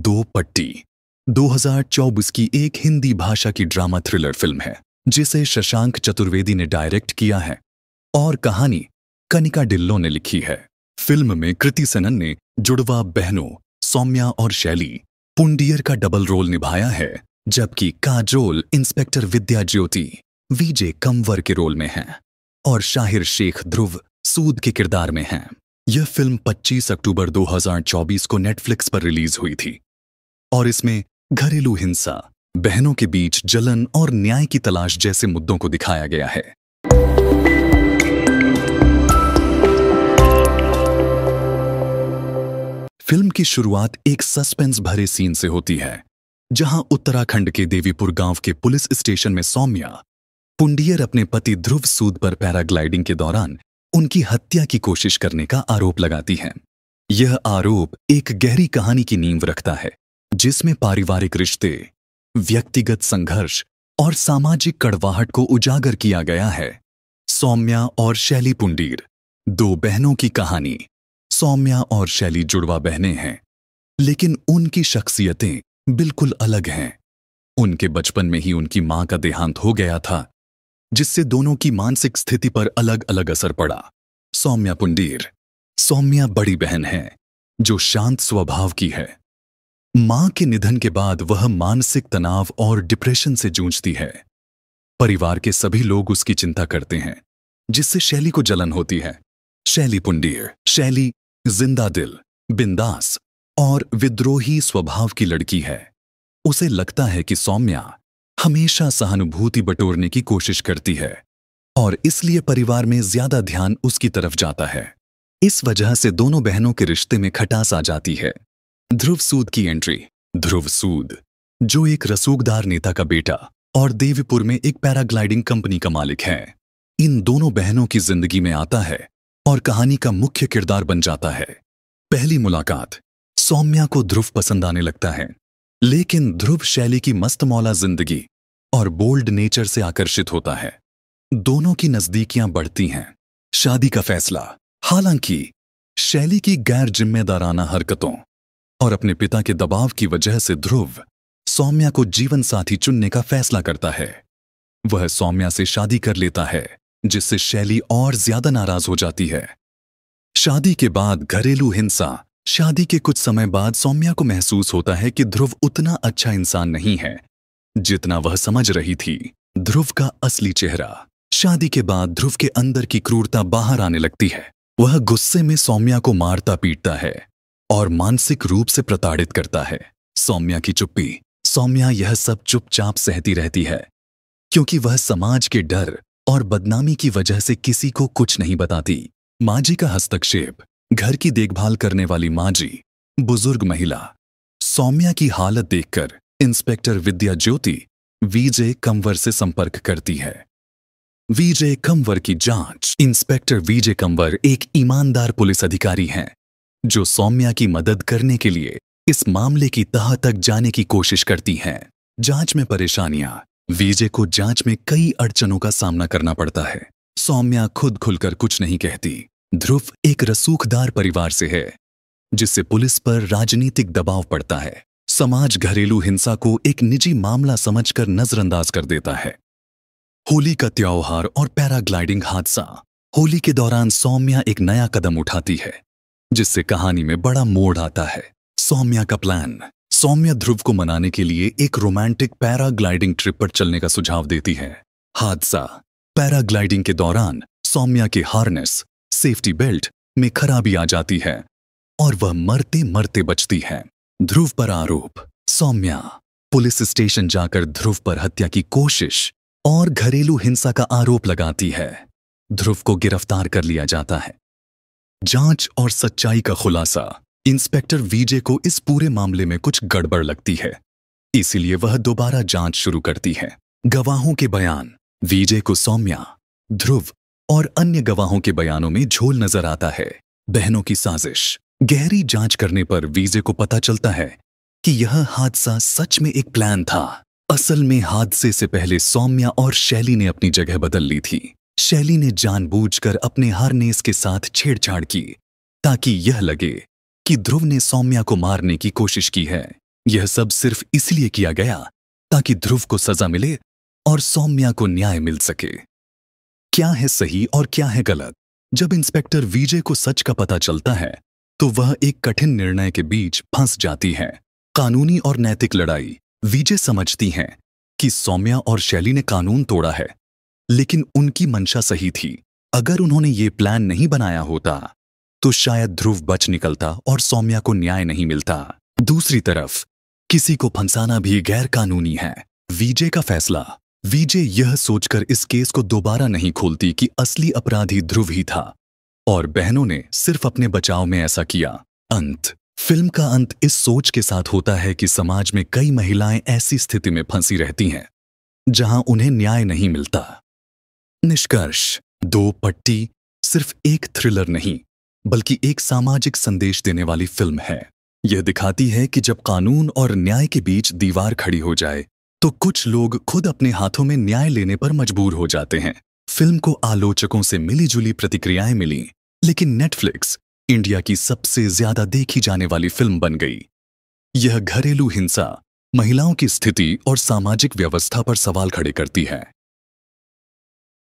दो पट्टी 2024 की एक हिंदी भाषा की ड्रामा थ्रिलर फिल्म है जिसे शशांक चतुर्वेदी ने डायरेक्ट किया है और कहानी कनिका ढिल्लों ने लिखी है। फिल्म में कृति सेनन ने जुड़वा बहनों सौम्या और शैली पुंडियर का डबल रोल निभाया है, जबकि काजोल इंस्पेक्टर विद्या ज्योति विजय कंवर के रोल में हैं और शाहिर शेख ध्रुव सूद के किरदार में हैं। यह फिल्म 25 अक्टूबर 2024 को नेटफ्लिक्स पर रिलीज हुई थी और इसमें घरेलू हिंसा, बहनों के बीच जलन और न्याय की तलाश जैसे मुद्दों को दिखाया गया है। फिल्म की शुरुआत एक सस्पेंस भरे सीन से होती है, जहां उत्तराखंड के देवीपुर गांव के पुलिस स्टेशन में सौम्या पुंडियर अपने पति ध्रुव सूद पर पैराग्लाइडिंग के दौरान उनकी हत्या की कोशिश करने का आरोप लगाती हैं। यह आरोप एक गहरी कहानी की नींव रखता है, जिसमें पारिवारिक रिश्ते, व्यक्तिगत संघर्ष और सामाजिक कड़वाहट को उजागर किया गया है। सौम्या और शैली पुंडीर दो बहनों की कहानी। सौम्या और शैली जुड़वा बहनें हैं, लेकिन उनकी शख्सियतें बिल्कुल अलग हैं। उनके बचपन में ही उनकी मां का देहांत हो गया था, जिससे दोनों की मानसिक स्थिति पर अलग अलग असर पड़ा। सौम्या पुंडीर। सौम्या बड़ी बहन है जो शांत स्वभाव की है। मां के निधन के बाद वह मानसिक तनाव और डिप्रेशन से जूझती है। परिवार के सभी लोग उसकी चिंता करते हैं, जिससे शैली को जलन होती है। शैली पुंडीर। शैली जिंदा दिल, बिंदास और विद्रोही स्वभाव की लड़की है। उसे लगता है कि सौम्या हमेशा सहानुभूति बटोरने की कोशिश करती है और इसलिए परिवार में ज्यादा ध्यान उसकी तरफ जाता है। इस वजह से दोनों बहनों के रिश्ते में खटास आ जाती है। ध्रुव सूद की एंट्री। ध्रुव सूद, जो एक रसूखदार नेता का बेटा और देवीपुर में एक पैराग्लाइडिंग कंपनी का मालिक है, इन दोनों बहनों की जिंदगी में आता है और कहानी का मुख्य किरदार बन जाता है। पहली मुलाकात। सौम्या को ध्रुव पसंद आने लगता है, लेकिन ध्रुव शैली की मस्तमौला जिंदगी और बोल्ड नेचर से आकर्षित होता है। दोनों की नजदीकियां बढ़ती हैं। शादी का फैसला। हालांकि शैली की गैर जिम्मेदाराना हरकतों और अपने पिता के दबाव की वजह से ध्रुव सौम्या को जीवन साथी चुनने का फैसला करता है। वह सौम्या से शादी कर लेता है, जिससे शैली और ज्यादा नाराज हो जाती है। शादी के बाद घरेलू हिंसा। शादी के कुछ समय बाद सौम्या को महसूस होता है कि ध्रुव उतना अच्छा इंसान नहीं है जितना वह समझ रही थी। ध्रुव का असली चेहरा। शादी के बाद ध्रुव के अंदर की क्रूरता बाहर आने लगती है। वह गुस्से में सौम्या को मारता पीटता है और मानसिक रूप से प्रताड़ित करता है। सौम्या की चुप्पी। सौम्या यह सब चुपचाप सहती रहती है, क्योंकि वह समाज के डर और बदनामी की वजह से किसी को कुछ नहीं बताती। माजी का हस्तक्षेप। घर की देखभाल करने वाली माजी, बुजुर्ग महिला। सौम्या की हालत देखकर इंस्पेक्टर विद्या ज्योति विजय कंवर से संपर्क करती है। विजय कंवर की जांच। इंस्पेक्टर विजय कंवर एक ईमानदार पुलिस अधिकारी हैं, जो सौम्या की मदद करने के लिए इस मामले की तह तक जाने की कोशिश करती हैं। जांच में परेशानियां। विजय को जांच में कई अड़चनों का सामना करना पड़ता है। सौम्या खुद खुलकर कुछ नहीं कहती। ध्रुव एक रसूखदार परिवार से है, जिससे पुलिस पर राजनीतिक दबाव पड़ता है। समाज घरेलू हिंसा को एक निजी मामला समझकर नजरअंदाज कर देता है। होली का त्योहार और पैराग्लाइडिंग हादसा। होली के दौरान सौम्या एक नया कदम उठाती है, जिससे कहानी में बड़ा मोड़ आता है। सौम्या का प्लान। सौम्या ध्रुव को मनाने के लिए एक रोमांटिक पैराग्लाइडिंग ट्रिप पर चलने का सुझाव देती है। हादसा। पैराग्लाइडिंग के दौरान सौम्या के हार्नेस, सेफ्टी बेल्ट में खराबी आ जाती है और वह मरते मरते बचती है। ध्रुव पर आरोप। सौम्या पुलिस स्टेशन जाकर ध्रुव पर हत्या की कोशिश और घरेलू हिंसा का आरोप लगाती है। ध्रुव को गिरफ्तार कर लिया जाता है। जांच और सच्चाई का खुलासा। इंस्पेक्टर विजय को इस पूरे मामले में कुछ गड़बड़ लगती है, इसीलिए वह दोबारा जांच शुरू करती है। गवाहों के बयान। विजय को सौम्या, ध्रुव और अन्य गवाहों के बयानों में झोल नजर आता है। बहनों की साजिश। गहरी जांच करने पर विजय को पता चलता है कि यह हादसा सच में एक प्लान था। असल में हादसे से पहले सौम्या और शैली ने अपनी जगह बदल ली थी। शैली ने जानबूझकर अपने हार्नेस के साथ छेड़छाड़ की, ताकि यह लगे कि ध्रुव ने सौम्या को मारने की कोशिश की है। यह सब सिर्फ इसलिए किया गया ताकि ध्रुव को सजा मिले और सौम्या को न्याय मिल सके। क्या है सही और क्या है गलत? जब इंस्पेक्टर विजय को सच का पता चलता है तो वह एक कठिन निर्णय के बीच फंस जाती है। कानूनी और नैतिक लड़ाई। विजय समझती हैं कि सौम्या और शैली ने कानून तोड़ा है, लेकिन उनकी मंशा सही थी। अगर उन्होंने ये प्लान नहीं बनाया होता तो शायद ध्रुव बच निकलता और सौम्या को न्याय नहीं मिलता। दूसरी तरफ किसी को फंसाना भी गैर कानूनी है। विजय का फैसला। विजय यह सोचकर इस केस को दोबारा नहीं खोलती कि असली अपराधी ध्रुव ही था और बहनों ने सिर्फ अपने बचाव में ऐसा किया। अंत। फिल्म का अंत इस सोच के साथ होता है कि समाज में कई महिलाएं ऐसी स्थिति में फंसी रहती हैं जहां उन्हें न्याय नहीं मिलता। निष्कर्ष। दो पट्टी सिर्फ एक थ्रिलर नहीं बल्कि एक सामाजिक संदेश देने वाली फिल्म है। यह दिखाती है कि जब कानून और न्याय के बीच दीवार खड़ी हो जाए तो कुछ लोग खुद अपने हाथों में न्याय लेने पर मजबूर हो जाते हैं। फिल्म को आलोचकों से मिली-जुली प्रतिक्रियाएं मिली, लेकिन नेटफ्लिक्स इंडिया की सबसे ज्यादा देखी जाने वाली फिल्म बन गई। यह घरेलू हिंसा, महिलाओं की स्थिति और सामाजिक व्यवस्था पर सवाल खड़े करती है।